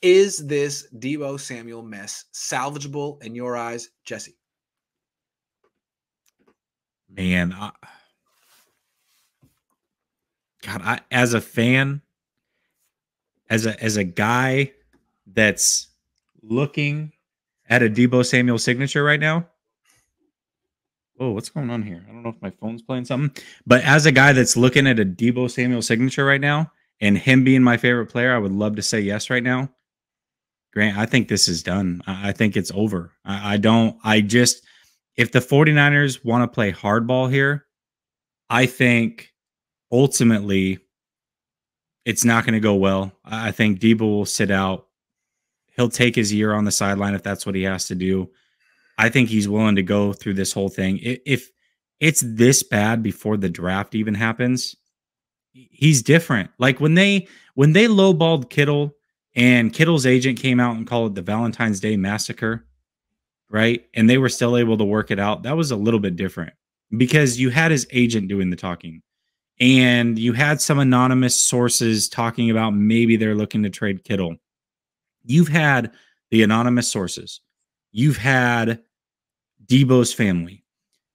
Is this Deebo Samuel mess salvageable in your eyes, Jesse? Man, as a fan, as a guy that's looking at a Deebo Samuel signature right now. Oh, what's going on here? I don't know if my phone's playing something. But as a guy that's looking at a Deebo Samuel signature right now, and him being my favorite player, I would love to say yes right now. Grant, I think this is done. I think it's over. I just, if the 49ers want to play hardball here, I think ultimately it's not going to go well. I think Deebo will sit out. He'll take his year on the sideline if that's what he has to do. I think he's willing to go through this whole thing. If it's this bad before the draft even happens, he's different. Like when they lowballed Kittle and Kittle's agent came out and called it the Valentine's Day Massacre, right? And they were still able to work it out. That was a little bit different because you had his agent doing the talking. And you had some anonymous sources talking about maybe they're looking to trade Kittle. You've had the anonymous sources. You've had Deebo's family.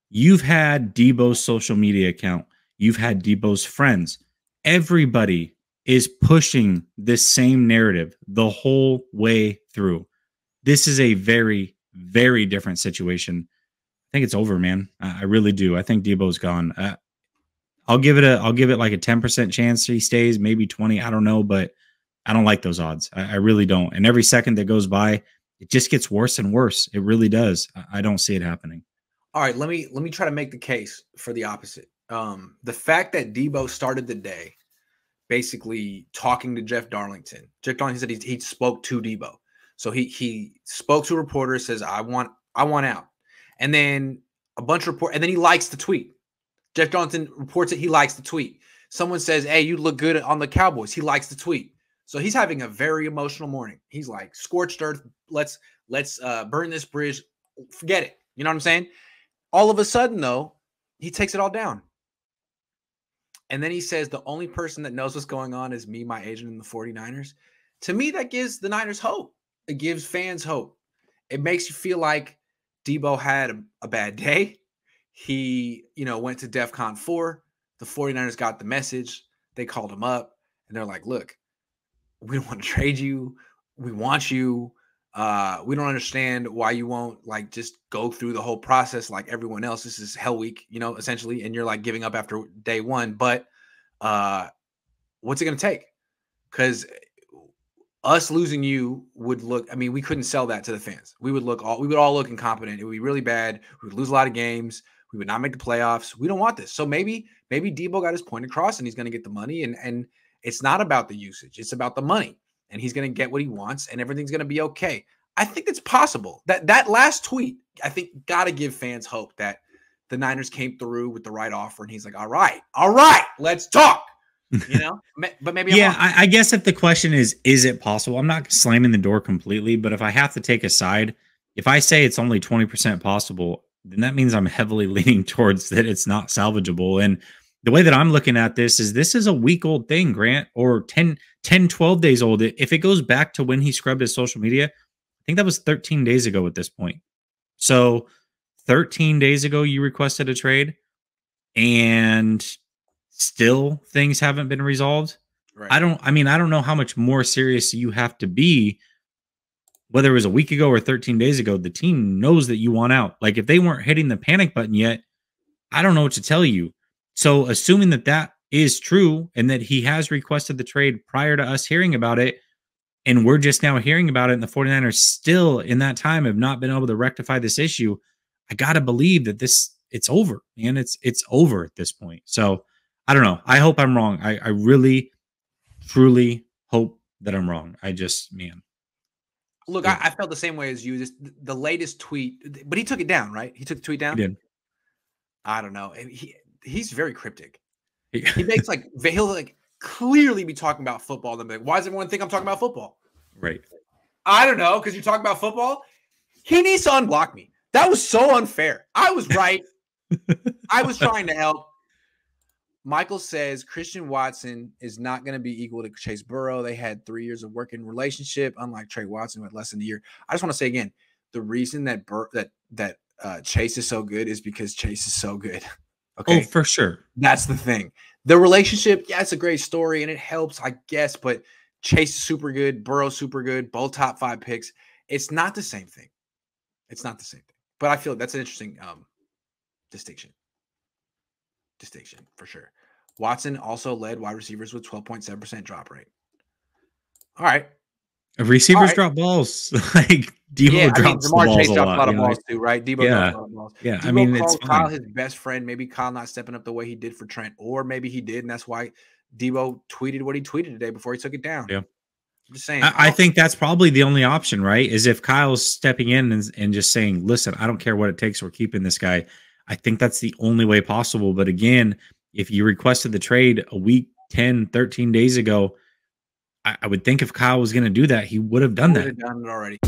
You've had Deebo's social media account. You've had Deebo's friends. Everybody is pushing this same narrative the whole way through. This is a very, very different situation. I think it's over, man. I really do. I think Deebo's gone. I'll give it like a 10% chance he stays, maybe 20. I don't know, but I don't like those odds. I really don't. And every second that goes by, it just gets worse and worse. It really does. I don't see it happening. All right, let me try to make the case for the opposite. The fact that Deebo started the day basically talking to Jeff Darlington. Jeff Darlington said he spoke to Deebo. So he spoke to a reporter, says, I want out. And then a bunch of and then he likes the tweet. Jeff Darlington reports it. He likes the tweet. Someone says, hey, you look good on the Cowboys. He likes the tweet. So he's having a very emotional morning. He's like, scorched earth. Let's burn this bridge. Forget it. You know what I'm saying? All of a sudden, though, he takes it all down. And then he says, the only person that knows what's going on is me, my agent, and the 49ers. To me, that gives the Niners hope. It gives fans hope. It makes you feel like Deebo had a bad day. He, went to DEFCON 4. The 49ers got the message. They called him up, and they're like, look, we don't want to trade you. We want you. We don't understand why you won't, just go through the whole process like everyone else. This is hell week, essentially, and you're, giving up after day one. But what's it going to take? Because us losing you would look, we couldn't sell that to the fans. We would all look incompetent. It would be really bad. We would lose a lot of games. We would not make the playoffs. We don't want this. So maybe Deebo got his point across and he's going to get the money. And it's not about the usage. It's about the money. And he's going to get what he wants and everything's going to be okay. I think it's possible. That last tweet, I think, got to give fans hope that the Niners came through with the right offer. And he's like, all right, let's talk. But maybe I guess if the question is it possible? I'm not slamming the door completely, but if I have to take a side, if I say it's only 20% possible, then that means I'm heavily leaning towards that it's not salvageable. And the way that I'm looking at this is a week-old thing, Grant, or 10, 12 days old. If it goes back to when he scrubbed his social media, I think that was 13 days ago at this point. So 13 days ago, you requested a trade, and still things haven't been resolved. Right. I don't know how much more serious you have to be. Whether it was a week ago or 13 days ago, the team knows that you want out. Like, if they weren't hitting the panic button yet, I don't know what to tell you. So assuming that is true and that he has requested the trade prior to us hearing about it, and we're just now hearing about it, and the 49ers still in that time have not been able to rectify this issue, I got to believe that it's over, man. It's over at this point. So I don't know. I hope I'm wrong. I really, truly hope that I'm wrong. Look, I felt the same way as you. The latest tweet, but he took it down, right? He took the tweet down? He did. I don't know. He's very cryptic. He makes he'll clearly be talking about football. Then be like, why does everyone think I'm talking about football? Right. I don't know, because you're talking about football. He needs to unblock me. That was so unfair. I was right. I was trying to help. Michael says Christian Watson is not going to be equal to Chase Burrow. They had 3 years of working relationship, unlike Trey Watson with less than a year. I just want to say again, the reason that Chase is so good is because Chase is so good. Okay, Oh, for sure. That's the thing. The relationship, yeah, it's a great story and it helps, I guess, but Chase is super good, Burrow super good, both top 5 picks. It's not the same thing. It's not the same thing. But I feel that's an interesting distinction for sure. Watson also led wide receivers with 12.7% drop rate. All right. Receivers drop balls. Like Deebo drops the balls Chase a drops lot. A lot of balls too, right? Deebo drops a lot of balls. Yeah, Deebo I mean, calls it's Kyle fine. his best friend. Maybe Kyle not stepping up the way he did for Trent, or maybe he did, and that's why Deebo tweeted what he tweeted today before he took it down. Yeah. I'm just saying. I think that's probably the only option, right? Is if Kyle's stepping in and just saying, listen, I don't care what it takes. We're keeping this guy. I think that's the only way possible. But again, if you requested the trade a week, 10, 13 days ago, I would think if Kyle was going to do that, he would have done that. Done it already.